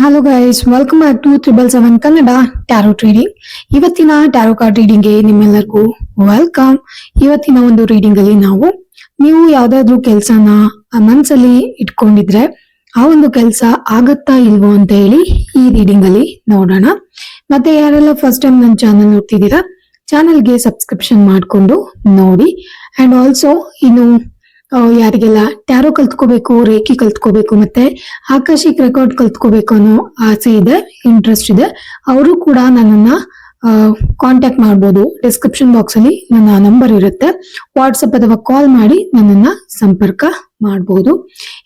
Hello guys, welcome back to 777 Kannada tarot reading. ಇವತ್ತಿನ tarot card reading ಗೆ ನಿಮ್ಮೆಲ್ಲರಿಗೂ welcome. ಇವತ್ತಿನ ಒಂದು ರೀಡಿಂಗ್ ಅಲ್ಲಿ ನೀವು ಯಾವ್ದಾದ್ರು ಕೆಲ್ಸನ ಮನ್ಸಲ್ಲಿ ಇಟ್ಕೊಂಡಿದ್ರೆ ಆ ಒಂದು ಕೆಲಸ ಆಗತ್ತಾ ಇಲ್ವೋ ಅಂತ ಹೇಳಿ ಈ ರೀಡಿಂಗ್ ಅಲ್ಲಿ ನೋಡೋಣ. ಮತ್ತೆ ಯಾರೆಲ್ಲ ಫಸ್ಟ್ ಟೈಮ್ ನನ್ನ ಚಾನಲ್ ನೋಡ್ತಿದ್ದೀರಾ, ಚಾನಲ್ಗೆ ಸಬ್ಸ್ಕ್ರಿಪ್ಷನ್ ಮಾಡ್ಕೊಂಡು ನೋಡಿ. ಅಂಡ್ ಆಲ್ಸೋ ಇನ್ನು ಯಾರಿಗೆಲ್ಲ ಟ್ಯಾರೋ ಕಲ್ತ್ಕೋಬೇಕು, ರೇಖಿ ಕಲ್ತ್ಕೋಬೇಕು, ಮತ್ತೆ ಆಕಾಶಿಕ್ ರೆಕಾರ್ಡ್ ಕಲ್ತ್ಕೋಬೇಕು ಅನ್ನೋ ಆಸೆ ಇದೆ, ಇಂಟ್ರೆಸ್ಟ್ ಇದೆ, ಅವರು ಕೂಡ ನನ್ನನ್ನ ಕಾಂಟ್ಯಾಕ್ಟ್ ಮಾಡ್ಬೋದು. ಡಿಸ್ಕ್ರಿಪ್ಷನ್ ಬಾಕ್ಸ್ ಅಲ್ಲಿ ನನ್ನ ನಂಬರ್ ಇರುತ್ತೆ, ವಾಟ್ಸಪ್ ಅಥವಾ ಕಾಲ್ ಮಾಡಿ ನನ್ನನ್ನ ಸಂಪರ್ಕ ಮಾಡಬಹುದು.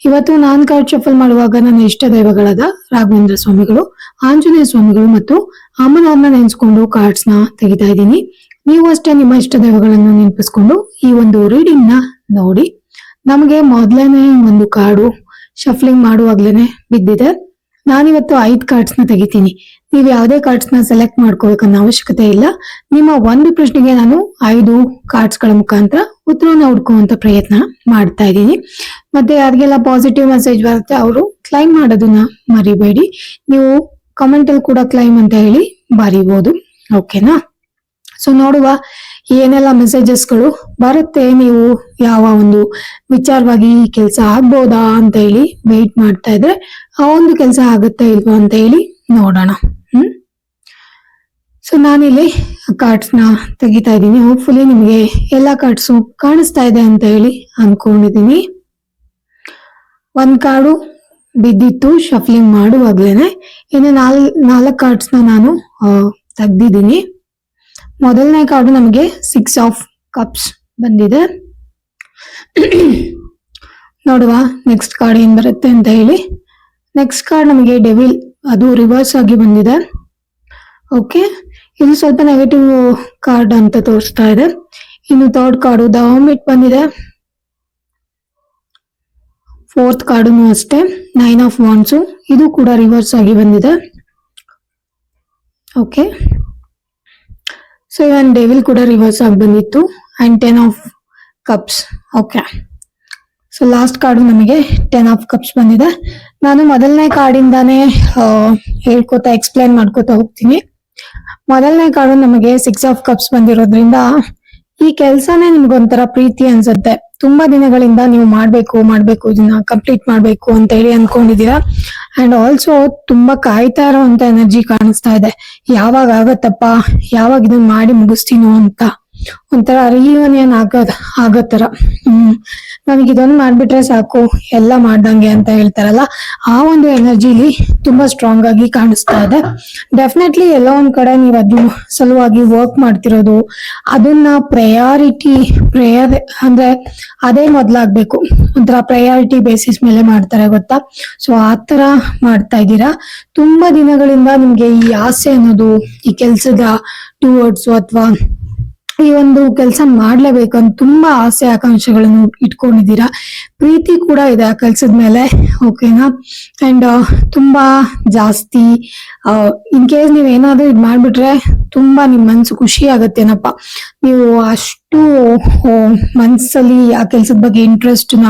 ಇವತ್ತು ನಾನ್ ಕಾರ್ಡ್ ಶಫಲ್ ಮಾಡುವಾಗ ನನ್ನ ಇಷ್ಟ ದೈವಗಳಾದ ರಾಘವೇಂದ್ರ ಸ್ವಾಮಿಗಳು, ಆಂಜನೇಯ ಸ್ವಾಮಿಗಳು ಮತ್ತು ಅಮ್ಮನವ್ರನ್ನ ನೆನೆಸ್ಕೊಂಡು ಕಾರ್ಡ್ಸ್ ನ ತೆಗಿತಾ ಇದ್ದೀನಿ. ನೀವು ಅಷ್ಟೇ ನಿಮ್ಮ ಇಷ್ಟ ದೈವಗಳನ್ನು ನೆನಪಿಸ್ಕೊಂಡು ಈ ಒಂದು ರೀಡಿಂಗ್ ನ ನೋಡಿ. ನಮಗೆ ಮೊದಲನೇ ಒಂದು ಕಾರ್ಡು ಶಫ್ಲಿಂಗ್ ಮಾಡುವಾಗ್ಲೇನೆ ಬಿದ್ದಿದೆ. ನಾನಿವತ್ತು 5 ಕಾರ್ಡ್ಸ್ ನ ತೆಗಿತೀನಿ. ನೀವು ಯಾವುದೇ ಕಾರ್ಡ್ಸ್ ನ ಸೆಲೆಕ್ಟ್ ಮಾಡ್ಕೋಬೇಕನ್ನೋ ಅವಶ್ಯಕತೆ ಇಲ್ಲ. ನಿಮ್ಮ ಒಂದು ಪ್ರಶ್ನೆಗೆ ನಾನು 5 ಕಾರ್ಡ್ಸ್ ಗಳ ಮುಖಾಂತರ ಉತ್ತರವನ್ನ ಹುಡ್ಕುವಂತ ಪ್ರಯತ್ನ ಮಾಡ್ತಾ ಇದ್ದೀನಿ. ಮತ್ತೆ ಯಾರಿಗೆಲ್ಲ ಪಾಸಿಟಿವ್ ಮೆಸೇಜ್ ಬರುತ್ತೆ ಅವರು ಕ್ಲೈಮ್ ಮಾಡೋದನ್ನ ಮರಿಬೇಡಿ. ನೀವು ಕಮೆಂಟ್ ಅಲ್ಲಿ ಕೂಡ ಕ್ಲೈಮ್ ಅಂತ ಹೇಳಿ ಬರೀಬಹುದು. ಓಕೆನಾ? ಸೊ ನೋಡುವ ಏನೆಲ್ಲ ಮೆಸೇಜಸ್ಗಳು ಬರುತ್ತೆ. ನೀವು ಯಾವ ಒಂದು ವಿಚಾರವಾಗಿ ಈ ಕೆಲಸ ಆಗ್ಬೋದಾ ಅಂತ ಹೇಳಿ ವೆಯ್ಟ್ ಮಾಡ್ತಾ ಇದ್ರೆ ಆ ಒಂದು ಕೆಲಸ ಆಗುತ್ತಾ ಇಲ್ವಾ ಅಂತ ಹೇಳಿ ನೋಡೋಣ. ಸೊ ನಾನಿಲ್ಲಿ ಕಾರ್ಡ್ಸ್ ನ ತೆಗಿತಾ ಇದ್ದೀನಿ. ಹೋಪ್ಫುಲಿ ನಿಮಗೆ ಎಲ್ಲಾ ಕಾರ್ಡ್ಸು ಕಾಣಿಸ್ತಾ ಇದೆ ಅಂತ ಹೇಳಿ ಅನ್ಕೊಂಡಿದೀನಿ. ಒಂದ್ ಕಾರ್ಡು ಬಿದ್ದಿತ್ತು ಶಫ್ಲಿಂಗ್ ಮಾಡುವಾಗ್ಲೇನೆ. ಇನ್ನು 4 ಕಾರ್ಡ್ಸ್ ನ ನಾನು ತೆಗ್ದಿದ್ದೀನಿ. ಮೊದಲನೇ ಕಾರ್ಡು ನಮಗೆ 6 ಆಫ್ ಕಪ್ಸ್ ಬಂದಿದೆ. ನೋಡುವ ನೆಕ್ಸ್ಟ್ ಕಾರ್ಡ್ ಏನ್ ಬರುತ್ತೆ ಅಂತ ಹೇಳಿ. ನೆಕ್ಸ್ಟ್ ಕಾರ್ಡ್ ನಮಗೆ ಡೆವಿಲ್, ಅದು ರಿವರ್ಸ್ ಆಗಿ ಬಂದಿದೆ. ಓಕೆ, ಇದು ಸ್ವಲ್ಪ ನೆಗೆಟಿವ್ ಕಾರ್ಡ್ ಅಂತ ತೋರಿಸ್ತಾ ಇದೆ. ಇನ್ನು ಥರ್ಡ್ ಕಾರ್ಡು ದ ಹರ್ಮಿಟ್ ಬಂದಿದೆ. ಫೋರ್ತ್ ಕಾರ್ಡು ಅಷ್ಟೇ 9 ಆಫ್ ವಾಂಡ್ಸ್, ಇದು ಕೂಡ ರಿವರ್ಸ್ ಆಗಿ ಬಂದಿದೆ. ಓಕೆ, ಸೊ ಇವನ್ ಡೆವಿಲ್ ಕೂಡ ರಿವರ್ಸ್ ಆಗಿ ಬಂದಿತ್ತು. And 10 of cups. Okay, so last card ನಮಗೆ 10 ಆಫ್ ಕಪ್ಸ್ ಬಂದಿದೆ. ನಾನು ಮೊದಲನೇ ಕಾರ್ಡಿಂದಾನೇ ಹೇಳ್ಕೊತಾ ಎಕ್ಸ್ಪ್ಲೈನ್ ಮಾಡ್ಕೋತಾ ಹೋಗ್ತೀನಿ. ಮೊದಲನೇ ಕಾರ್ಡು ನಮಗೆ 6 ಆಫ್ ಕಪ್ಸ್ ಬಂದಿರೋದ್ರಿಂದ ಈ ಕೆಲ್ಸನೇ ನಿಮ್ಗೊಂಥರ ಪ್ರೀತಿ ಅನ್ಸುತ್ತೆ. ತುಂಬಾ ದಿನಗಳಿಂದ ನೀವು ಮಾಡ್ಬೇಕು ಇದನ್ನ ಕಂಪ್ಲೀಟ್ ಮಾಡ್ಬೇಕು ಅಂತ ಹೇಳಿ ಅನ್ಕೊಂಡಿದೀರಾ. ಅಂಡ್ ಆಲ್ಸೋ ತುಂಬಾ ಕಾಯ್ತಾ ಇರೋಂತ ಎನರ್ಜಿ ಕಾಣಿಸ್ತಾ ಇದೆ. ಯಾವಾಗ ಆಗತ್ತಪ್ಪ, ಯಾವಾಗ ಇದನ್ನ ಮಾಡಿ ಮುಗಿಸ್ತೀನೋ ಅಂತ ಒಂಥರ ರಿಯೂನಿಯನ್ ಆಗತ್ತರ. ನನಗೆ ಇದೊಂದು ಮಾಡ್ಬಿಟ್ರೆ ಸಾಕು, ಎಲ್ಲ ಮಾಡ್ದಂಗೆ ಅಂತ ಹೇಳ್ತಾರಲ್ಲ, ಆ ಒಂದು ಎನರ್ಜಿಲಿ ತುಂಬಾ ಸ್ಟ್ರಾಂಗ್ ಆಗಿ ಕಾಣಿಸ್ತಾ ಇದೆ. ಡೆಫಿನೆಟ್ಲಿ ಎಲ್ಲೋ ಒಂದ್ ಕಡೆ ನೀವು ಅದ್ರ ಸಲುವಾಗಿ ವರ್ಕ್ ಮಾಡ್ತಿರೋದು, ಅದನ್ನ ಪ್ರೇಯರ್ ಅಂದ್ರೆ ಅದೇ ಮೊದ್ಲಾಗ್ಬೇಕು, ಒಂಥರ ಪ್ರಯಾರಿಟಿ ಬೇಸಿಸ್ ಮೇಲೆ ಮಾಡ್ತಾರೆ ಗೊತ್ತಾ. ಸೊ ಆತರ ಮಾಡ್ತಾ ಇದ್ದೀರಾ. ತುಂಬಾ ದಿನಗಳಿಂದ ನಿಮ್ಗೆ ಈ ಆಸೆ ಅನ್ನೋದು, ಈ ಕೆಲ್ಸದ ಟುವರ್ಡ್ಸ್ ಅಥವಾ ಈ ಒಂದು ಕೆಲಸ ಮಾಡ್ಲೇಬೇಕು ಅಂತ ತುಂಬಾ ಆಸೆ ಆಕಾಂಕ್ಷೆಗಳನ್ನು ಇಟ್ಕೊಂಡಿದ್ದೀರಾ. ಪ್ರೀತಿ ಕೂಡ ಇದೆ ಆ ಕೆಲ್ಸದ ಮೇಲೆ. ಓಕೆನಾ? ಅಂಡ್ ತುಂಬಾ ಜಾಸ್ತಿ ಇನ್ ಕೇಸ್ ನೀವ್ ಏನಾದ್ರೂ ಇದ್ ಮಾಡ್ಬಿಟ್ರೆ ತುಂಬಾ ನಿಮ್ ಮನ್ಸು ಖುಷಿ ಆಗತ್ತೇನಪ್ಪ. ನೀವು ಅಷ್ಟು ಮನ್ಸಲ್ಲಿ ಆ ಕೆಲ್ಸದ ಬಗ್ಗೆ ಇಂಟ್ರೆಸ್ಟ್ ನ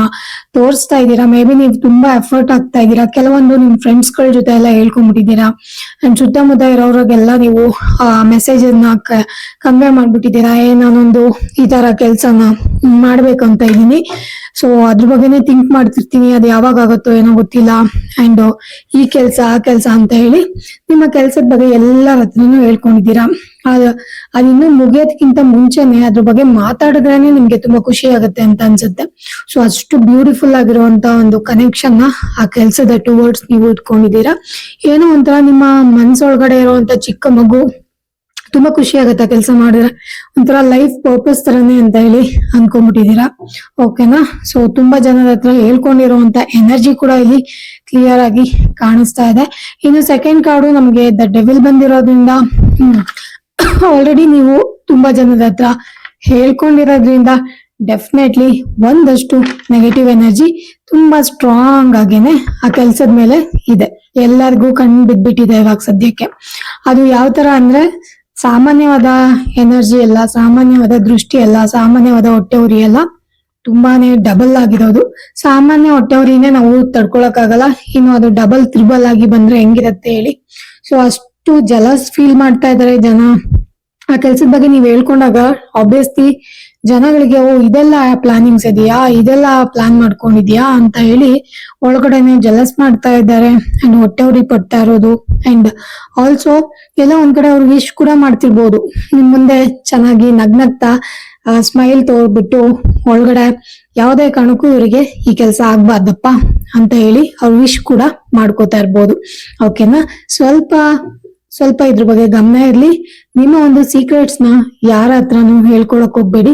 ತೋರಿಸ್ತಾ ಇದ್ದೀರಾ. ಮೇ ಬಿ ನೀವು ತುಂಬಾ ಎಫರ್ಟ್ ಆಗ್ತಾ ಇದ್ದೀರಾ. ಕೆಲವೊಂದು ನಿಮ್ ಫ್ರೆಂಡ್ಸ್ ಗಳ ಜೊತೆ ಎಲ್ಲ ಹೇಳ್ಕೊಂಡ್ಬಿಟ್ಟಿದ್ದೀರಾ. ಅಂಡ್ ಸುತ್ತಮುತ್ತ ಇರೋರಿಗೆಲ್ಲ ನೀವು ಮೆಸೇಜ್ ಅನ್ನ ಕನ್ವೆ ಮಾಡ್ಬಿಟ್ಟಿದ್ದೀರಾ. ನಾನೊಂದು ಈ ತರ ಕೆಲ್ಸನ ಮಾಡ್ಬೇಕಂತ ಇದ್ದೀನಿ. ಸೊ ಅದ್ರ ಬಗ್ಗೆನೇ ಥಿಂಕ್ ಮಾಡ್ತಿರ್ತೀನಿ, ಅದು ಯಾವಾಗ ಆಗುತ್ತೋ ಏನೋ ಗೊತ್ತಿಲ್ಲ. ಅಂಡ್ ಈ ಕೆಲ್ಸ ಆ ಕೆಲ್ಸ ಅಂತ ಹೇಳಿ ನಿಮ್ಮ ಕೆಲ್ಸದ ಬಗ್ಗೆ ಎಲ್ಲರ ಹತ್ರನೂ ಹೇಳ್ಕೊಂಡಿದ್ದೀರಾ. ಅದಿನ್ನೂ ಮುಗಿಯೋದಕ್ಕಿಂತ ಮುಂಚೆನೆ ಅದ್ರ ಬಗ್ಗೆ ಮಾತಾಡಿದ್ರೇನೆ ನಿಮ್ಗೆ ತುಂಬಾ ಖುಷಿ ಆಗುತ್ತೆ ಅಂತ ಅನ್ಸುತ್ತೆ. ಸೊ ಅಷ್ಟು ಬ್ಯೂಟಿಫುಲ್ ಆಗಿರುವಂತ ಒಂದು ಕನೆಕ್ಷನ್ ನ ಆ ಕೆಲ್ಸದ ಟುವರ್ಡ್ಸ್ ನೀವು ಇಟ್ಕೊಂಡಿದ್ದೀರಾ. ಏನೋ ಒಂಥರ ನಿಮ್ಮ ಮನ್ಸೊಳಗಡೆ ಇರುವಂತ ಚಿಕ್ಕ ಮಗು ತುಂಬಾ ಖುಷಿ ಆಗತ್ತೆ ಕೆಲಸ ಮಾಡಿದ್ರೆ, ಒಂಥರ ಲೈಫ್ ಪರ್ಪಸ್ ತರನೇ ಅಂತ ಹೇಳಿ ಅನ್ಕೊಂಡ್ಬಿಟ್ಟಿದೀರಾ. ಓಕೆನಾ? ಸೊ ತುಂಬಾ ಜನರ ಹತ್ರ ಹೇಳ್ಕೊಂಡಿರುವಂತ ಎನರ್ಜಿ ಕೂಡ ಇಲ್ಲಿ ಕ್ಲಿಯರ್ ಆಗಿ ಕಾಣಿಸ್ತಾ ಇದೆ. ಇನ್ನು ಸೆಕೆಂಡ್ ಕಾರ್ಡು ನಮ್ಗೆ ದ ಡೆವಿಲ್ ಬಂದಿರೋದ್ರಿಂದ ಆಲ್ರೆಡಿ ನೀವು ತುಂಬಾ ಜನದ ಹತ್ರ ಹೇಳ್ಕೊಂಡಿರೋದ್ರಿಂದ ಡೆಫಿನೆಟ್ಲಿ ಒಂದಷ್ಟು ನೆಗೆಟಿವ್ ಎನರ್ಜಿ ತುಂಬಾ ಸ್ಟ್ರಾಂಗ್ ಆಗೇನೆ ಆ ಕೆಲ್ಸದ ಮೇಲೆ ಇದೆ. ಎಲ್ಲರಿಗೂ ಕಣ್ಣು ಬಿದ್ಬಿಟ್ಟಿದೆ ಇವಾಗ ಸದ್ಯಕ್ಕೆ. ಅದು ಯಾವ ತರ ಅಂದ್ರೆ ಸಾಮಾನ್ಯವಾದ ಎನರ್ಜಿ ಅಲ್ಲ, ಸಾಮಾನ್ಯವಾದ ದೃಷ್ಟಿ ಅಲ್ಲ, ಸಾಮಾನ್ಯವಾದ ಹೊಟ್ಟೆ ಉರಿ ಅಲ್ಲ. ತುಂಬಾನೇ ಡಬಲ್ ಆಗಿರೋದು. ಸಾಮಾನ್ಯ ಹೊಟ್ಟೆವ್ರಿನೇ ನಾವು ತಡ್ಕೊಳಕ್ಕಾಗಲ್ಲ, ಇನ್ನು ಅದು ಡಬಲ್ ತ್ರಿಬಲ್ ಆಗಿ ಬಂದ್ರೆ ಹೆಂಗಿರತ್ತೆ ಹೇಳಿ. ಸೊ ಅಷ್ಟು ಜಲಸ್ ಫೀಲ್ ಮಾಡ್ತಾ ಇದಾರೆ ಜನ. ಆ ಕೆಲ್ಸದ ಬಗ್ಗೆ ನೀವ್ ಹೇಳ್ಕೊಂಡಾಗ ಆಬ್ವಿಯಸ್ಲಿ ಜನಗಳಿಗೆ ಓ ಇದೆಲ್ಲ ಪ್ಲಾನಿಂಗ್ಸ್ ಇದೆಯಾ, ಇದೆಲ್ಲ ಪ್ಲಾನ್ ಮಾಡ್ಕೊಂಡಿದ್ಯಾ ಅಂತ ಹೇಳಿ ಒಳಗಡೆನೆ ಜಲಸ್ ಮಾಡ್ತಾ ಇದ್ದಾರೆ ಅಂಡ್ ಹೊಟ್ಟೆವ್ರಿ ಪಡ್ತಾ ಇರೋದು. ಅಂಡ್ ಆಲ್ಸೋ ಎಲ್ಲ ಒಂದ್ ಕಡೆ ಅವ್ರು ವಿಶ್ ಕೂಡ ಮಾಡ್ತಿರ್ಬೋದು, ನಿಮ್ ಮುಂದೆ ಚೆನ್ನಾಗಿ ನಗ್ನಗ್ತಾ ಸ್ಮೈಲ್ ತೋರ್ಬಿಟ್ಟು ಒಳಗಡೆ ಯಾವುದೇ ಕಾರಣಕ್ಕೂ ಇವರಿಗೆ ಈ ಕೆಲಸ ಆಗ್ಬಾರ್ದಪ್ಪ ಅಂತ ಹೇಳಿ ಅವ್ರು ವಿಶ್ ಕೂಡ ಮಾಡ್ಕೋತಾ ಇರ್ಬೋದು. ಓಕೆನಾ, ಸ್ವಲ್ಪ ಇದ್ರ ಬಗ್ಗೆ ಗಮನ ಇರ್ಲಿ. ನಿಮ್ಮ ಒಂದು ಸೀಕ್ರೆಟ್ಸ್ ನ ಯಾರ ಹತ್ರನೂ ಹೇಳ್ಕೊಳಕ್ ಹೋಗ್ಬೇಡಿ.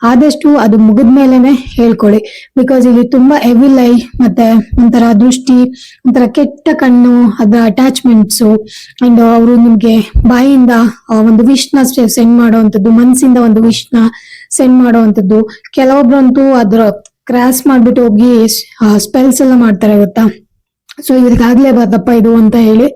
ಆದಷ್ಟು ಅದು ಮುಗಿದ್ಮೇಲೆನೆ ಹೇಳ್ಕೊಳ್ಳಿ. ಬಿಕಾಸ್ ಇಲ್ಲಿ ತುಂಬಾ ಎವಿಲ್ ಐ ಮತ್ತೆ ಒಂಥರ ದೃಷ್ಟಿ, ಒಂಥರ ಕೆಟ್ಟ ಕಣ್ಣು, ಅದರ ಅಟ್ಯಾಚ್ಮೆಂಟ್ಸ್ ಅಂಡ್ ಅವರು ನಿಮ್ಗೆ ಬಾಯಿಂದ ಒಂದು ವಿಶ್ ನ ಸೆಂಡ್ ಮಾಡುವಂತದ್ದು, ಮನ್ಸಿಂದ ಒಂದು ವಿಶ್ ನ ಸೆಂಡ್ ಮಾಡುವಂತದ್ದು. ಕೆಲವೊಬ್ರಂತೂ ಅದ್ರ ಕ್ರಾಸ್ ಮಾಡ್ಬಿಟ್ಟು ಹೋಗಿ ಸ್ಪೆಲ್ಸ್ ಎಲ್ಲ ಮಾಡ್ತಾರೆ ಗೊತ್ತಾ. ಸೊ ಇವ್ರಿಗಾಗ್ಲೇಬಾರ್ದಪ್ಪ ಇದು ಅಂತ ಹೇಳಿ,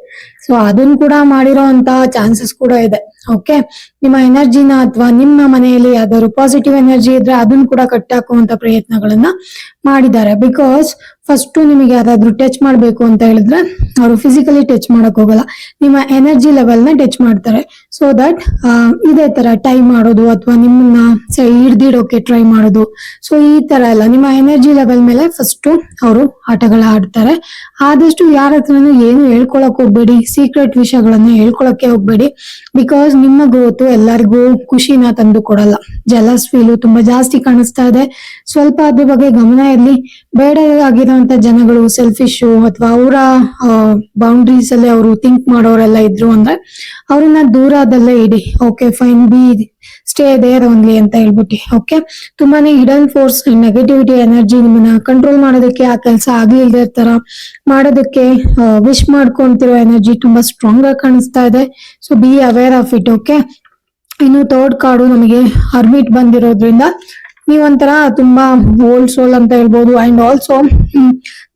ಸೊ ಅದನ್ನ ಕೂಡ ಮಾಡಿರೋ ಅಂತ ಚಾನ್ಸಸ್ ಕೂಡ ಇದೆ. ಓಕೆ, ನಿಮ್ಮ ಎನರ್ಜಿನ ಅಥವಾ ನಿಮ್ಮ ಮನೆಯಲ್ಲಿ ಯಾವ್ದಾದ್ರು ಪಾಸಿಟಿವ್ ಎನರ್ಜಿ ಇದ್ರೆ ಅದನ್ನ ಕೂಡ ಕಟ್ಟಾಕುವಂತ ಪ್ರಯತ್ನಗಳನ್ನ ಮಾಡಿದ್ದಾರೆ. ಬಿಕಾಸ್ ಫಸ್ಟ್ ನಿಮಗೆ ಯಾರಾದ್ರೂ ಟಚ್ ಮಾಡ್ಬೇಕು ಅಂತ ಹೇಳಿದ್ರೆ ಅವರು ಫಿಸಿಕಲಿ ಟಚ್ ಮಾಡಕ್ ಹೋಗಲ್ಲ, ನಿಮ್ಮ ಎನರ್ಜಿ ಲೆವೆಲ್ ನ ಟಚ್ ಮಾಡ್ತಾರೆ. ಸೊ ದಟ್ ಇದೇ ತರ ಟೈ ಮಾಡೋದು ಅಥವಾ ನಿಮ್ಮನ್ನ ಹಿಡ್ದಿಡೋಕೆ ಟ್ರೈ ಮಾಡೋದು. ಸೊ ಈ ತರ ಎಲ್ಲ ನಿಮ್ಮ ಎನರ್ಜಿ ಲೆವೆಲ್ ಮೇಲೆ ಫಸ್ಟ್ ಅವರು ಆಟಗಳ ಆಡ್ತಾರೆ. ಆದಷ್ಟು ಯಾರ ಹತ್ರನೂ ಏನು ಹೇಳ್ಕೊಳಕ್ ಹೋಗ್ಬೇಡಿ, ಸೀಕ್ರೆಟ್ ವಿಷಯಗಳನ್ನ ಹೇಳ್ಕೊಳಕ್ಕೆ ಹೋಗ್ಬೇಡಿ. ಬಿಕಾಸ್ ನಿಮ್ಮ ಗ್ರೋತ್ ಎಲ್ಲರಿಗೂ ಖುಷಿನ ತಂದು ಕೊಡಲ್ಲ. ಜಲಸ್ ಫೀಲು ತುಂಬಾ ಜಾಸ್ತಿ ಕಾಣಿಸ್ತಾ ಇದೆ. ಸ್ವಲ್ಪ ಅದ್ರ ಬಗ್ಗೆ ಗಮನ ಇರ್ಲಿ. ಬೇಡವಾಗಿರುವಂತ ಜನಗಳು ಸೆಲ್ಫಿಶ್ ಅಥವಾ ಅವರ ಬೌಂಡ್ರೀಸ್ ಅಲ್ಲಿ ಅವರು ಥಿಂಕ್ ಮಾಡೋರೆಲ್ಲ ಇದ್ರು ಅಂದ್ರೆ ಅವ್ರನ್ನ ದೂರದಲ್ಲೇ ಇಡಿ. Okay fine, be stay there only ಅಂತ ಹೇಳ್ಬಿಟ್ಟು. ಓಕೆ, ತುಂಬಾನೇ ಹಿಡನ್ ಫೋರ್ಸ್ ನೆಗೆಟಿವಿಟಿ ಎನರ್ಜಿ ನಿಮ್ಮನ್ನ ಕಂಟ್ರೋಲ್ ಮಾಡೋದಕ್ಕೆ, ಆ ಕೆಲಸ ಆಗ್ಲಿಲ್ದೇ ತರ ಮಾಡೋದಕ್ಕೆ ವಿಶ್ ಮಾಡ್ಕೊಂತಿರೋ ಎನರ್ಜಿ ತುಂಬಾ ಸ್ಟ್ರಾಂಗ್ ಆಗಿ ಕಾಣಿಸ್ತಾ ಇದೆ. So be aware of it. Okay, ಇನ್ನು ಥರ್ಡ್ ಕಾರ್ಡು ನಮಗೆ ಹರ್ಮಿಟ್ ಬಂದಿರೋದ್ರಿಂದ ನೀವೊಂಥರ ತುಂಬಾ ಓಲ್ಡ್ ಸೋಲ್ ಅಂತ ಹೇಳ್ಬೋದು. ಅಂಡ್ ಆಲ್ಸೋ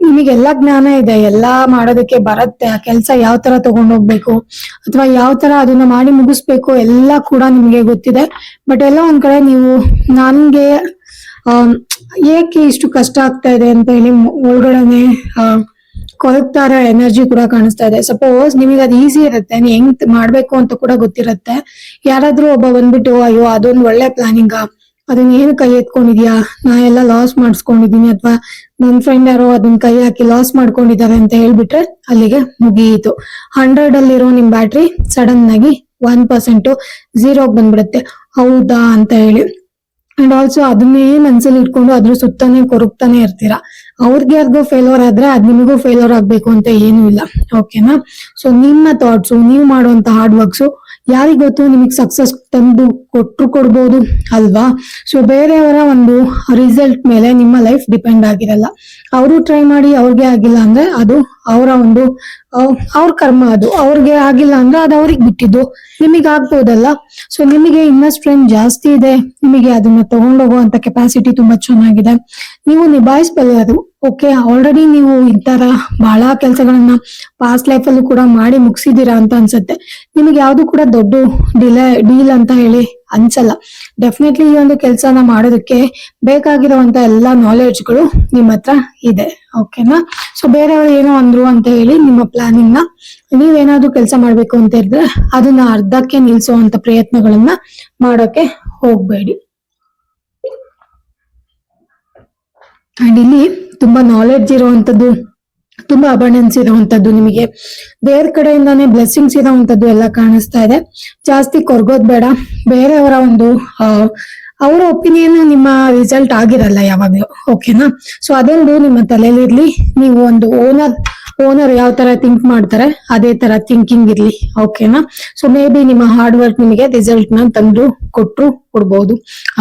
ನಿಮಗೆಲ್ಲಾ ಜ್ಞಾನ ಇದೆ, ಎಲ್ಲಾ ಮಾಡೋದಕ್ಕೆ ಬರತ್ತೆ. ಆ ಕೆಲ್ಸ ಯಾವ ತರ ತಗೊಂಡೋಗ್ಬೇಕು ಅಥವಾ ಯಾವ ತರ ಅದನ್ನ ಮಾಡಿ ಮುಗಿಸ್ಬೇಕು ಎಲ್ಲ ಕೂಡ ನಿಮ್ಗೆ ಗೊತ್ತಿದೆ. ಬಟ್ ಎಲ್ಲ ಒಂದ್ ಕಡೆ ನೀವು ನನ್ಗೆ ಏಕೆ ಇಷ್ಟು ಕಷ್ಟ ಆಗ್ತಾ ಇದೆ ಅಂತ ಹೇಳಿ ಒಳಗಡೆನೆ ಕೊರಗ್ತಾರ ಎನರ್ಜಿ ಕೂಡ ಕಾಣಿಸ್ತಾ ಇದೆ. ಸಪೋಸ್ ನಿಮಗೆ ಅದು ಈಸಿ ಇರುತ್ತೆ, ನೀವ್ ಹೆಂಗ್ ಮಾಡ್ಬೇಕು ಅಂತ ಕೂಡ ಗೊತ್ತಿರತ್ತೆ. ಯಾರಾದ್ರೂ ಒಬ್ಬ ಬಂದ್ಬಿಟ್ಟು ಅಯ್ಯೋ ಅದೊಂದು ಒಳ್ಳೆ ಪ್ಲಾನಿಂಗ್, ಅದನ್ನ ಏನು ಕೈ ಎತ್ಕೊಂಡಿದ್ಯಾ, ನಾ ಎಲ್ಲ ಲಾಸ್ ಮಾಡಿಸ್ಕೊಂಡಿದೀನಿ ಅಥವಾ ನನ್ ಫ್ರೆಂಡ್ ಯಾರೋ ಅದನ್ನ ಕೈ ಹಾಕಿ ಲಾಸ್ ಮಾಡ್ಕೊಂಡಿದ್ದಾರೆ ಅಂತ ಹೇಳ್ಬಿಟ್ರೆ ಅಲ್ಲಿಗೆ ಮುಗಿಯಿತು. 100 ಅಲ್ಲಿರೋ ನಿಮ್ ಬ್ಯಾಟ್ರಿ ಸಡನ್ ಆಗಿ 1% 0 ಬಂದ್ಬಿಡುತ್ತೆ. ಹೌದಾ ಅಂತ ಹೇಳಿ. ಅಂಡ್ ಆಲ್ಸೋ ಅದನ್ನೇ ಮನ್ಸಲ್ಲಿ ಇಟ್ಕೊಂಡು ಅದ್ರ ಸುತ್ತಾನೆ ಕೊರಗ್ತಾನೆ ಇರ್ತೀರಾ. ಅವ್ರಿಗೆ ಯಾರಿಗೋ ಫೇಲ್ಯೂರ್ ಆದ್ರೆ ಅದ್ ನಿಮಗೂ ಫೇಲ್ಯೂರ್ ಆಗ್ಬೇಕು ಅಂತ ಏನು ಇಲ್ಲ. ಓಕೆನಾ, ಸೊ ನಿಮ್ಮ ಥಾಟ್ಸು, ನೀವು ಮಾಡುವಂತ ಹಾರ್ಡ್ ವರ್ಕ್ಸು ಯಾರಿಗ್ ಗೊತ್ತು ನಿಮಗ್ ಸಕ್ಸಸ್ ತಂದು ಕೊಡ್ಬೋದು ಅಲ್ವಾ. ಸೊ ಬೇರೆಯವರ ಒಂದು ರಿಸಲ್ಟ್ ಮೇಲೆ ನಿಮ್ಮ ಲೈಫ್ ಡಿಪೆಂಡ್ ಆಗಿರಲ್ಲ. ಅವರು ಟ್ರೈ ಮಾಡಿ ಅವ್ರಿಗೆ ಆಗಿಲ್ಲ ಅಂದ್ರೆ ಅದು ಅವರ ಒಂದು ಅವ್ರ ಕರ್ಮ, ಅದು ಅವ್ರಿಗೆ ಆಗಿಲ್ಲ ಅಂದ್ರೆ ಅದು ಅವ್ರಿಗೆ ಬಿಟ್ಟಿದ್ದು. ನಿಮಗೆ ಆಗ್ಬೋದಲ್ಲ. ಸೊ ನಿಮಗೆ ಇನ್ನ ಸ್ಟ್ರೆಂತ್ ಜಾಸ್ತಿ ಇದೆ, ನಿಮಗೆ ಅದನ್ನ ತಗೊಂಡೋಗುವಂತ ಕೆಪಾಸಿಟಿ ತುಂಬಾ ಚೆನ್ನಾಗಿದೆ, ನೀವು ನಿಭಾಯಿಸಬಲ್ಲದು. ಓಕೆ, ಆಲ್ರೆಡಿ ನೀವು ಈ ತರ ಬಹಳ ಕೆಲಸಗಳನ್ನ ಪಾಸ್ಟ್ ಲೈಫ್ ಅಲ್ಲೂ ಕೂಡ ಮಾಡಿ ಮುಗಿಸಿದೀರಾ ಅಂತ ಅನ್ಸುತ್ತೆ. ನಿಮಗೆ ಯಾವ್ದು ಕೂಡ ದೊಡ್ಡ ಡೀಲ್ ಅಂತ ಹೇಳಿ ಅನ್ಸಲ್ಲ. ಡೆಫಿನೆಟ್ಲಿ ಈ ಒಂದು ಕೆಲಸನ ಮಾಡೋದಕ್ಕೆ ಬೇಕಾಗಿರುವಂತ ಎಲ್ಲಾ ನಾಲೆಡ್ಜ್ಗಳು ನಿಮ್ಮ ಹತ್ರ ಇದೆ. ಓಕೆನಾ, ಸೊ ಬೇರೆಯವರು ಏನೋ ಅಂದ್ರು ಅಂತ ಹೇಳಿ ನಿಮ್ಮ ಪ್ಲಾನಿಂಗ್ ನ ನೀವೇನಾದ್ರೂ ಕೆಲಸ ಮಾಡ್ಬೇಕು ಅಂತ ಇದ್ರೆ ಅದನ್ನ ಅರ್ಧಕ್ಕೆ ನಿಲ್ಸುವಂತ ಪ್ರಯತ್ನಗಳನ್ನ ಮಾಡೋಕೆ ಹೋಗ್ಬೇಡಿ. ಅಂಡ್ ಇಲ್ಲಿ ತುಂಬಾ ನಾಲೆಡ್ಜ್ ಇರುವಂತದ್ದು, ತುಂಬಾ ಅಬಂಡೆನ್ಸ್ ಇರುವಂತದ್ದು, ನಿಮಗೆ ದೇವ್ರ ಕಡೆಯಿಂದಾನೇ ಬ್ಲೆಸ್ಸಿಂಗ್ಸ್ ಇರೋವಂಥದ್ದು ಎಲ್ಲ ಕಾಣಿಸ್ತಾ ಇದೆ. ಜಾಸ್ತಿ ಕೊರ್ಗೋದ್ ಬೇಡ. ಬೇರೆಯವರ ಒಂದು ಅವರ ಒಪಿನಿಯನ್ ನಿಮ್ಮ ರಿಸಲ್ಟ್ ಆಗಿರಲ್ಲ ಯಾವಾಗ್ಲೂ. ಓಕೆನಾ, ಸೊ ಅದೊಂದು ನಿಮ್ಮ ತಲೆಯಲ್ಲಿರ್ಲಿ. ನೀವು ಒಂದು ಓನರ್ ಯಾವ ತರ ಥಿಂಕ್ ಮಾಡ್ತಾರೆ ಅದೇ ತರ ಥಿಂಕಿಂಗ್ ಇರ್ಲಿ. ಓಕೆನಾ, ಸೊ ಮೇ ಬಿ ನಿಮ್ಮ ಹಾರ್ಡ್ ವರ್ಕ್ ನಿಮಗೆ ರಿಸಲ್ಟ್ ನ ತಂದು ಕೊಡ್ಬಹುದು.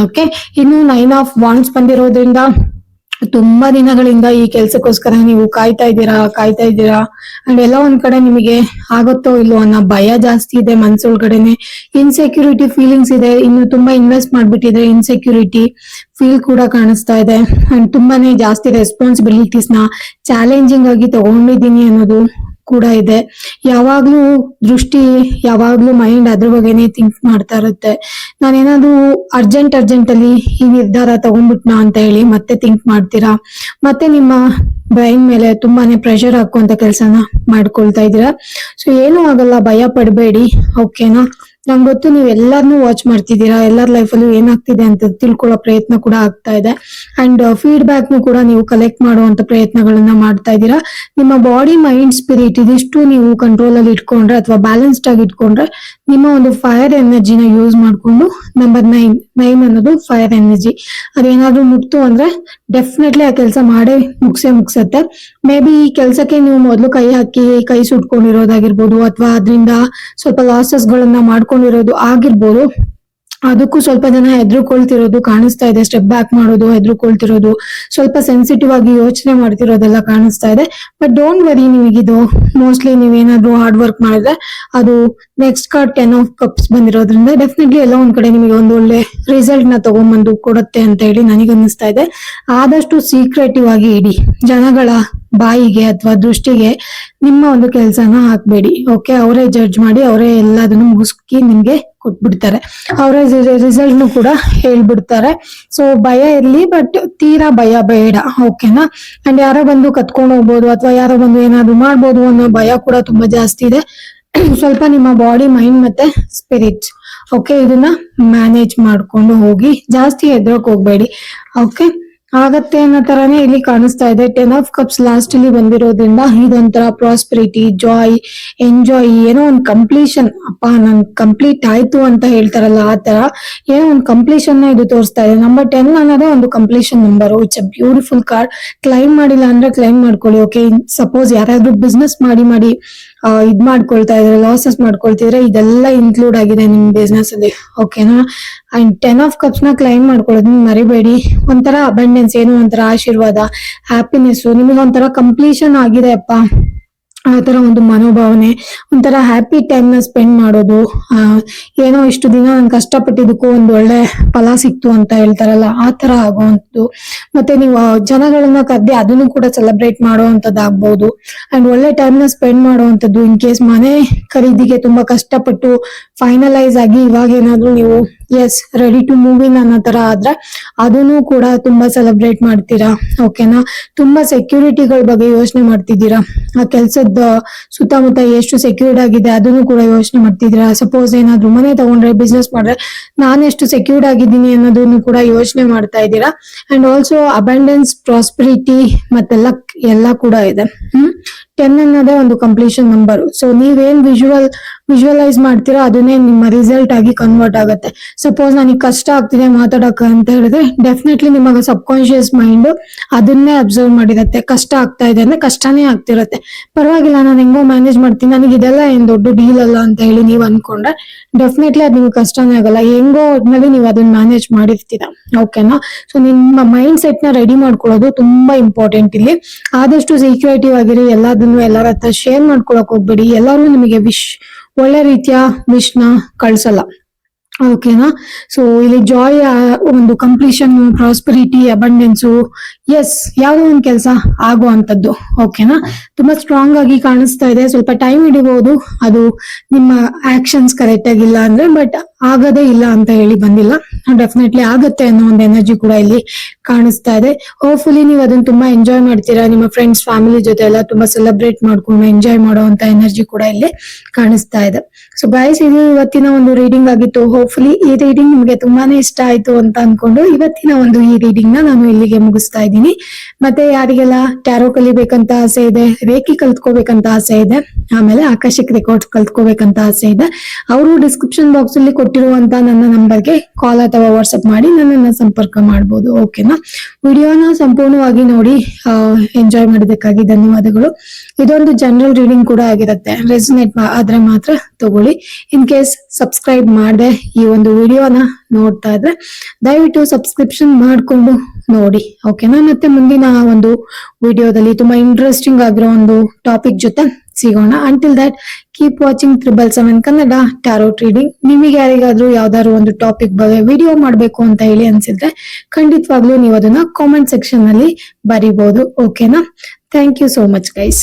ಓಕೆ, ಇನ್ನು 9 ಆಫ್ ವಾಂಡ್ಸ್ ಬಂದಿರೋದ್ರಿಂದ ತುಂಬಾ ದಿನಗಳಿಂದ ಈ ಕೆಲ್ಸಕ್ಕೋಸ್ಕರ ನೀವು ಕಾಯ್ತಾ ಇದ್ದೀರಾ ಅಂಡ್ ಎಲ್ಲ ಒಂದ್ ಕಡೆ ನಿಮಗೆ ಆಗುತ್ತೋ ಇಲ್ಲೋ ಅನ್ನೋ ಭಯ ಜಾಸ್ತಿ ಇದೆ. ಮನ್ಸೊಳಗಡೆನೆ ಇನ್ಸೆಕ್ಯೂರಿಟಿ ಫೀಲಿಂಗ್ಸ್ ಇದೆ. ಇನ್ನು ತುಂಬಾ ಇನ್ವೆಸ್ಟ್ ಮಾಡ್ಬಿಟ್ಟಿದ್ರೆ ಇನ್ಸೆಕ್ಯೂರಿಟಿ ಫೀಲ್ ಕೂಡ ಕಾಣಿಸ್ತಾ ಇದೆ. ಅಂಡ್ ತುಂಬಾನೇ ಜಾಸ್ತಿ ರೆಸ್ಪಾನ್ಸಿಬಿಲಿಟೀಸ್ ನ ಚಾಲೆಂಜಿಂಗ್ ಆಗಿ ತಗೊಂಡಿದ್ದೀನಿ ಅನ್ನೋದು ಕೂಡ ಇದೆ. ಯಾವಾಗ್ಲೂ ದೃಷ್ಟಿ, ಯಾವಾಗ್ಲೂ ಮೈಂಡ್ ಅದ್ರ ಬಗ್ಗೆನೇ ಥಿಂಕ್ ಮಾಡ್ತಾ ಇರುತ್ತೆ. ನಾನೇನಾದ್ರೂ ಅರ್ಜೆಂಟ್ ಅಲ್ಲಿ ಈ ನಿರ್ಧಾರ ತಗೊಂಡ್ಬಿಟ್ನಾ ಅಂತ ಹೇಳಿ ಮತ್ತೆ ಥಿಂಕ್ ಮಾಡ್ತೀರಾ. ಮತ್ತೆ ನಿಮ್ಮ ಬ್ರೈನ್ ಮೇಲೆ ತುಂಬಾನೇ ಪ್ರೆಷರ್ ಹಾಕುವಂತ ಕೆಲಸನ ಮಾಡ್ಕೊಳ್ತಾ ಇದೀರಾ. ಸೊ ಏನೂ ಆಗಲ್ಲ, ಭಯ ಪಡಬೇಡಿ. ಓಕೆನಾ? ನಂಗೆ ಗೊತ್ತು ನೀವು ಎಲ್ಲಾರನ್ನೂ ವಾಚ್ ಮಾಡ್ತಿದ್ದೀರಾ, ಎಲ್ಲರ ಲೈಫಲ್ಲೂ ಏನಾಗ್ತಿದೆ ಅಂತ ತಿಳ್ಕೊಳ್ಳೋ ಪ್ರಯತ್ನ ಕೂಡ ಆಗ್ತಾ ಇದೆ. ಅಂಡ್ ಫೀಡ್ಬ್ಯಾಕ್ ನು ಕೂಡ ನೀವು ಕಲೆಕ್ಟ್ ಮಾಡುವಂತ ಪ್ರಯತ್ನಗಳನ್ನ ಮಾಡ್ತಾ ಇದ್ದೀರಾ. ನಿಮ್ಮ ಬಾಡಿ, ಮೈಂಡ್, ಸ್ಪಿರಿಟ್ ಇದಿಷ್ಟು ನೀವು ಕಂಟ್ರೋಲ್ ಅಲ್ಲಿ ಇಟ್ಕೊಂಡ್ರೆ ಅಥವಾ ಬ್ಯಾಲೆನ್ಸ್ಡ್ ಆಗಿ ಇಟ್ಕೊಂಡ್ರೆ ನಿಮ್ಮ ಒಂದು ಫೈರ್ ಎನರ್ಜಿನ ಯೂಸ್ ಮಾಡ್ಕೊಂಡು ನಂಬರ್ 9 ಅನ್ನೋದು ಫೈರ್ ಎನರ್ಜಿ. ಅದೇನಾದ್ರೂ ಮುಟ್ತು ಅಂದ್ರೆ ಡೆಫಿನೆಟ್ಲಿ ಆ ಕೆಲಸ ಮಾಡೇ ಮುಗ್ಸತ್ತೆ. ಮೇ ಬಿ ಈ ಕೆಲ್ಸಕ್ಕೆ ನೀವು ಮೊದಲು ಕೈ ಹಾಕಿ ಕೈ ಸುಟ್ಕೊಂಡಿರೋದಾಗಿರ್ಬೋದು, ಅಥವಾ ಅದರಿಂದ ಸ್ವಲ್ಪ ಲಾಸಸ್ ಗಳನ್ನ ಮಾಡ್ಕೊಂಡಿರೋದು ಆಗಿರ್ಬೋದು. ಅದಕ್ಕೂ ಸ್ವಲ್ಪ ಜನ ಹೆದರ್ಕೊಳ್ತಿರೋದು ಕಾಣಿಸ್ತಾ ಇದೆ. ಸ್ಟೆಪ್ ಬ್ಯಾಕ್ ಮಾಡೋದು, ಹೆದರ್ಕೊಳ್ತಿರೋದು, ಸ್ವಲ್ಪ ಸೆನ್ಸಿಟಿವ್ ಆಗಿ ಯೋಚನೆ ಮಾಡ್ತಿರೋದೆಲ್ಲ ಕಾಣಿಸ್ತಾ ಇದೆ. ಬಟ್ ಡೋಂಟ್ ವರಿ, ನಿಮಗಿದು ಮೋಸ್ಟ್ಲಿ ನೀವೇನಾದ್ರೂ ಹಾರ್ಡ್ ವರ್ಕ್ ಮಾಡಿದ್ರೆ ಅದು ನೆಕ್ಸ್ಟ್ ಕಾರ್ಡ್ 10 ಆಫ್ ಕಪ್ಸ್ ಬಂದಿರೋದ್ರಿಂದ ಡೆಫಿನೆಟ್ಲಿ ಎಲ್ಲ ಒಂದ್ ಕಡೆ ನಿಮಗೆ ಒಂದು ಒಳ್ಳೆ ರಿಸಲ್ಟ್ ನ ತಗೊಂಡ್ಬಂದು ಕೊಡುತ್ತೆ ಅಂತ ಹೇಳಿ ನನಗನ್ನಿಸ್ತಾ ಇದೆ. ಆದಷ್ಟು ಸೀಕ್ರೆಟಿವ್ ಆಗಿ ಇಡಿ. ಜನಗಳ ಬಾಯಿಗೆ ಅಥವಾ ದೃಷ್ಟಿಗೆ ನಿಮ್ಮ ಒಂದು ಕೆಲಸನ ಹಾಕ್ಬೇಡಿ. ಓಕೆ? ಅವರೇ ಜಡ್ಜ್ ಮಾಡಿ, ಅವರೇ ಎಲ್ಲದನ್ನು ಮುಗಿಸ್ಕಿ ನಿಮ್ಗೆ ಕೊಟ್ಬಿಡ್ತಾರೆ. ಅವರೇ ರಿಸಲ್ಟ್ ನು ಕೂಡ ಹೇಳ್ಬಿಡ್ತಾರೆ. ಸೊ ಭಯ ಇರ್ಲಿ, ಬಟ್ ತೀರಾ ಭಯ ಬೇಡ. ಓಕೆನಾ? ಅಂಡ್ ಯಾರೋ ಬಂದು ಕತ್ಕೊಂಡು ಹೋಗ್ಬೋದು ಅಥವಾ ಯಾರೋ ಬಂದು ಏನಾದ್ರು ಮಾಡ್ಬೋದು ಅನ್ನೋ ಭಯ ಕೂಡ ತುಂಬಾ ಜಾಸ್ತಿ ಇದೆ. ಸ್ವಲ್ಪ ನಿಮ್ಮ ಬಾಡಿ, ಮೈಂಡ್ ಮತ್ತೆ ಸ್ಪಿರಿಟ್, ಓಕೆ, ಇದನ್ನ ಮ್ಯಾನೇಜ್ ಮಾಡ್ಕೊಂಡು ಹೋಗಿ. ಜಾಸ್ತಿ ಹೆದ್ರಕ್ ಹೋಗ್ಬೇಡಿ. ಓಕೆ? ಆಗತ್ತೆ ಅನ್ನೋ ತರಾನೇ ಇಲ್ಲಿ ಕಾಣಿಸ್ತಾ ಇದೆ. 10 ಆಫ್ ಕಪ್ಸ್ ಲಾಸ್ಟ್ ಅಲ್ಲಿ ಬಂದಿರೋದ್ರಿಂದ ಇದೊಂಥರ ಪ್ರಾಸ್ಪರಿಟಿ, ಜಾಯ್, ಎಂಜಾಯ್, ಏನೋ ಒಂದು ಕಂಪ್ಲೀಷನ್. ಅಪ್ಪ ನನ್ ಕಂಪ್ಲೀಟ್ ಆಯ್ತು ಅಂತ ಹೇಳ್ತಾರಲ್ಲ, ಆ ತರ ಏನೋ ಒಂದು ಕಂಪ್ಲೀಷನ್ ನ ಇದು ತೋರಿಸ್ತಾ ಇದೆ. ನಂಬರ್ 10 ಅನ್ನೋದೇ ಒಂದು completion number. It's a beautiful card. Claim ಮಾಡಿಲ್ಲ ಅಂದ್ರೆ ಕ್ಲೈಮ್ ಮಾಡ್ಕೊಳ್ಳಿ. ಓಕೆ? ಸಪೋಸ್ ಯಾರಾದ್ರೂ ಬಿಸ್ನೆಸ್ ಮಾಡಿ ಇದ್ ಮಾಡ್ಕೊಳ್ತಾ ಇದ್ರೆ, ಲಾಸಸ್ ಮಾಡ್ಕೊಳ್ತಿದ್ರೆ, ಇದೆಲ್ಲ ಇನ್ಕ್ಲೂಡ್ ಆಗಿದೆ ನಿಮ್ ಬಿಸ್ನೆಸ್ ಅಲ್ಲಿ. ಓಕೆನಾ? ಅಂಡ್ 10 ಆಫ್ ಕಪ್ಸ್ ನ ಕ್ಲೈಮ್ ಮಾಡ್ಕೊಳ್ಳೋದನ್ನ ಮರಿಬೇಡಿ. ಒಂಥರ ಅಬಂಡೆನ್ಸ್, ಏನೋ ಒಂಥರ ಆಶೀರ್ವಾದ, ಹ್ಯಾಪಿನೆಸ್, ನಿಮಗೆ ಒಂಥರ ಕಂಪ್ಲೀಷನ್ ಆಗಿದೆ ಅಪ್ಪ, ಆ ತರ ಒಂದು ಮನೋಭಾವನೆ, ಒಂಥರ ಹ್ಯಾಪಿ ಟೈಮ್ ನ ಸ್ಪೆಂಡ್ ಮಾಡೋದು. ಏನೋ ಇಷ್ಟು ದಿನ ನಾನು ಕಷ್ಟಪಟ್ಟಿದ್ದಕ್ಕೂ ಒಂದು ಒಳ್ಳೆ ಫಲ ಸಿಕ್ತು ಅಂತ ಹೇಳ್ತಾರಲ್ಲ, ಆ ತರ ಆಗುವಂಥದ್ದು. ಮತ್ತೆ ನೀವು ಜನಗಳನ್ನ ಕರ್ದಿ ಅದನ್ನು ಕೂಡ ಸೆಲೆಬ್ರೇಟ್ ಮಾಡುವಂತದ್ದಾಗ್ಬಹುದು. ಅಂಡ್ ಒಳ್ಳೆ ಟೈಮ್ ನ ಸ್ಪೆಂಡ್ ಮಾಡುವಂತದ್ದು. ಇನ್ ಕೇಸ್ ಮನೆ ಖರೀದಿಗೆ ತುಂಬಾ ಕಷ್ಟಪಟ್ಟು ಫೈನಲೈಸ್ ಆಗಿ ಇವಾಗ ಏನಾದ್ರು ನೀವು yes ready to move in ಅನ್ನೋ ತರ ಆದ್ರೆ ಅದನ್ನು ಕೂಡ ತುಂಬಾ ಸೆಲೆಬ್ರೇಟ್ ಮಾಡ್ತೀರಾ. ಓಕೆನಾ? ತುಂಬಾ ಸೆಕ್ಯೂರಿಟಿಗಳ ಬಗ್ಗೆ ಯೋಚನೆ ಮಾಡ್ತಿದ್ದೀರಾ. ಆ ಕೆಲ್ಸದ ಸುತ್ತಮುತ್ತ ಎಷ್ಟು ಸೆಕ್ಯೂರ್ಡ್ ಆಗಿದೆ ಅದನ್ನು ಕೂಡ ಯೋಚನೆ ಮಾಡ್ತಿದ್ದೀರಾ. ಸಪೋಸ್ ಏನಾದ್ರು ಮನೆ ತಗೊಂಡ್ರೆ, ಬಿಸ್ನೆಸ್ ಮಾಡ್ರೆ ನಾನು ಎಷ್ಟು ಸೆಕ್ಯೂರ್ಡ್ ಆಗಿದ್ದೀನಿ ಅನ್ನೋದನ್ನು ಕೂಡ ಯೋಚನೆ ಮಾಡ್ತಾ ಇದ್ದೀರಾ. ಅಂಡ್ ಆಲ್ಸೋ ಅಬಂಡೆನ್ಸ್, ಪ್ರಾಸ್ಪರಿಟಿ ಮತ್ತೆ ಲಕ್ ಎಲ್ಲ ಕೂಡ ಇದೆ. 10 ಅನ್ನೋದೇ ಒಂದು ಕಂಪ್ಲೀಷನ್ ನಂಬರ್. ಸೊ ನೀವೇನ್ ವಿಜುವಲೈಸ್ ಮಾಡ್ತೀರಾ ಅದನ್ನೇ ನಿಮ್ಮ ರಿಸಲ್ಟ್ ಆಗಿ ಕನ್ವರ್ಟ್ ಆಗುತ್ತೆ. ಸಪೋಸ್ ನನಗೆ ಕಷ್ಟ ಆಗ್ತಿದೆ ಮಾತಾಡಕ ಅಂತ ಹೇಳಿದ್ರೆ ಡೆಫಿನೆಟ್ಲಿ ನಿಮಗೆ ಸಬ್ ಕಾನ್ಶಿಯಸ್ ಮೈಂಡ್ ಅದನ್ನೇ ಅಬ್ಸರ್ವ್ ಮಾಡಿರತ್ತೆ. ಕಷ್ಟ ಆಗ್ತಾ ಇದೆ ಅಂದ್ರೆ ಕಷ್ಟನೇ ಆಗ್ತಿರತ್ತೆ. ಪರವಾಗಿಲ್ಲ, ನಾನು ಹೆಂಗೋ ಮ್ಯಾನೇಜ್ ಮಾಡ್ತೀನಿ, ನನಗೆ ಇದೆಲ್ಲ ಏನ್ ದೊಡ್ಡ ಡೀಲ್ ಅಲ್ಲ ಅಂತ ಹೇಳಿ ನೀವ್ ಅನ್ಕೊಂಡ್ರೆ ಡೆಫಿನೆಟ್ಲಿ ಅದು ನಿಮ್ಗೆ ಕಷ್ಟನೇ ಆಗಲ್ಲ. ಹೆಂಗೋ ಒಟ್ನಲ್ಲಿ ನೀವು ಅದನ್ನ ಮ್ಯಾನೇಜ್ ಮಾಡಿರ್ತೀರಾ. ಓಕೆನಾ? ಸೊ ನಿಮ್ಮ ಮೈಂಡ್ ಸೆಟ್ ನ ರೆಡಿ ಮಾಡ್ಕೊಳ್ಳೋದು ತುಂಬಾ ಇಂಪಾರ್ಟೆಂಟ್ ಇಲ್ಲಿ. ಆದಷ್ಟು ಸೀಕ್ರೆಟಿವ್ ಆಗಿರಿ. ಎಲ್ಲದನ್ನು ಎಲ್ಲರ ಹತ್ರ ಶೇರ್ ಮಾಡ್ಕೊಳಕ್ ಹೋಗ್ಬೇಡಿ. ಎಲ್ಲರೂ ನಿಮಗೆ ಒಳ್ಳೆ ರೀತಿಯ ವಿಶ್ ನ ಕಳ್ಸಲ್ಲ. ಓಕೆನಾ? ಸೊ ಇಲ್ಲಿ ಜಾಯ್, ಒಂದು ಕಂಪ್ಲೀಷನ್, ಪ್ರಾಸ್ಪರಿಟಿ, ಅಬಂಡೆನ್ಸು, ಎಸ್ ಯಾವ್ದೋ ಒಂದು ಕೆಲಸ ಆಗುವಂತದ್ದು. ಓಕೆನಾ? ತುಂಬಾ ಸ್ಟ್ರಾಂಗ್ ಆಗಿ ಕಾಣಿಸ್ತಾ ಇದೆ. ಸ್ವಲ್ಪ ಟೈಮ್ ಹಿಡಿಬಹುದು ಅದು ನಿಮ್ಮ ಆಕ್ಷನ್ಸ್ ಕರೆಕ್ಟ್ ಆಗಿಲ್ಲ ಅಂದ್ರೆ, ಬಟ್ ಆಗದೇ ಇಲ್ಲ ಅಂತ ಹೇಳಿ ಬಂದಿಲ್ಲ. ಡೆಫಿನೆಟ್ಲಿ ಆಗತ್ತೆ ಅನ್ನೋ ಒಂದು ಎನರ್ಜಿ ಕೂಡ ಇಲ್ಲಿ ಕಾಣಿಸ್ತಾ ಇದೆ. ಹೋಪ್ಫುಲಿ ನೀವು ಅದನ್ನ ತುಂಬಾ ಎಂಜಾಯ್ ಮಾಡ್ತೀರಾ. ನಿಮ್ಮ ಫ್ರೆಂಡ್ಸ್, ಫ್ಯಾಮಿಲಿ ಜೊತೆ ಎಲ್ಲ ತುಂಬಾ ಸೆಲೆಬ್ರೇಟ್ ಮಾಡ್ಕೊಂಡು ಎಂಜಾಯ್ ಮಾಡುವಂತ ಎನರ್ಜಿ ಕೂಡ ಇಲ್ಲಿ ಕಾಣಿಸ್ತಾ ಇದೆ. ಸೊ ಗೈಸ್, ಇದು ಇವತ್ತಿನ ಒಂದು ರೀಡಿಂಗ್ ಆಗಿತ್ತು. ಹೋಪ್ಫುಲಿ ಈ ರೀಡಿಂಗ್ ನಿಮ್ಗೆ ತುಂಬಾನೇ ಇಷ್ಟ ಆಯ್ತು ಅಂತ ಅನ್ಕೊಂಡು ಇವತ್ತಿನ ಒಂದು ಈ ರೀಡಿಂಗ್ ನ ನಾನು ಇಲ್ಲಿಗೆ ಮುಗಿಸ್ತಾ ಇದ್ದೀನಿ. ಮತ್ತೆ ಯಾರಿಗೆಲ್ಲ ಟ್ಯಾರೋ ಕಲಿಬೇಕಂತ ಆಸೆ ಇದೆ, ರೇಖಿ ಕಲ್ತ್ಕೋಬೇಕಂತ ಆಸೆ ಇದೆ, ಆಮೇಲೆ ಆಕಾಶಿಕ್ ರೆಕಾರ್ಡ್ಸ್ ಕಲ್ತ್ಕೋಬೇಕಂತ ಆಸೆ ಇದೆ, ಅವರು ಡಿಸ್ಕ್ರಿಪ್ಷನ್ ಬಾಕ್ಸ್ ಅಲ್ಲಿ ಕೊಟ್ಟಿರುವಂತ ನನ್ನ ನಂಬರ್ಗೆ ಕಾಲ್ ಅಥವಾ ವಾಟ್ಸ್ಆಪ್ ಮಾಡಿ ನನ್ನನ್ನ ಸಂಪರ್ಕ ಮಾಡಬಹುದು. ಓಕೆನಾ? ವಿಡಿಯೋನ ಸಂಪೂರ್ಣವಾಗಿ ನೋಡಿ ಎಂಜಾಯ್ ಮಾಡೋದಕ್ಕಾಗಿ ಧನ್ಯವಾದಗಳು. ಇದೊಂದು ಜನರಲ್ ರೀಡಿಂಗ್ ಕೂಡ ಆಗಿರುತ್ತೆ. ರೆಸನೇಟ್ ಆದ್ರೆ ಮಾತ್ರ ತಗೊಳ್ಳಿ. ಇನ್ ಕೇಸ್ ಸಬ್ಸ್ಕ್ರೈಬ್ ಮಾಡದೆ ಈ ಒಂದು ವಿಡಿಯೋನ ನೋಡ್ತಾ ಇದ್ರೆ ದಯವಿಟ್ಟು ಸಬ್ಸ್ಕ್ರಿಪ್ಷನ್ ಮಾಡ್ಕೊಂಡು ನೋಡಿ. ಓಕೆನಾ? ಮತ್ತೆ ಮುಂದಿನ ಒಂದು ವಿಡಿಯೋದಲ್ಲಿ ತುಂಬಾ ಇಂಟ್ರೆಸ್ಟಿಂಗ್ ಆಗಿರೋ ಒಂದು ಟಾಪಿಕ್ ಜೊತೆ ಸಿಗೋಣ. Until that keep watching 777 Kannada tarot reading. ನಿಮಗೆ ಯಾರಿಗಾದ್ರೂ ಯಾವ್ದಾದ್ರು ಒಂದು ಟಾಪಿಕ್ ಬಗ್ಗೆ ವಿಡಿಯೋ ಮಾಡ್ಬೇಕು ಅಂತ ಹೇಳಿ ಅನ್ಸಿದ್ರೆ ಖಂಡಿತವಾಗ್ಲೂ ನೀವು ಅದನ್ನ ಕಾಮೆಂಟ್ ಸೆಕ್ಷನ್ ನಲ್ಲಿ ಬರಿಬಹುದು. ಓಕೆನಾ? Thank you so much guys.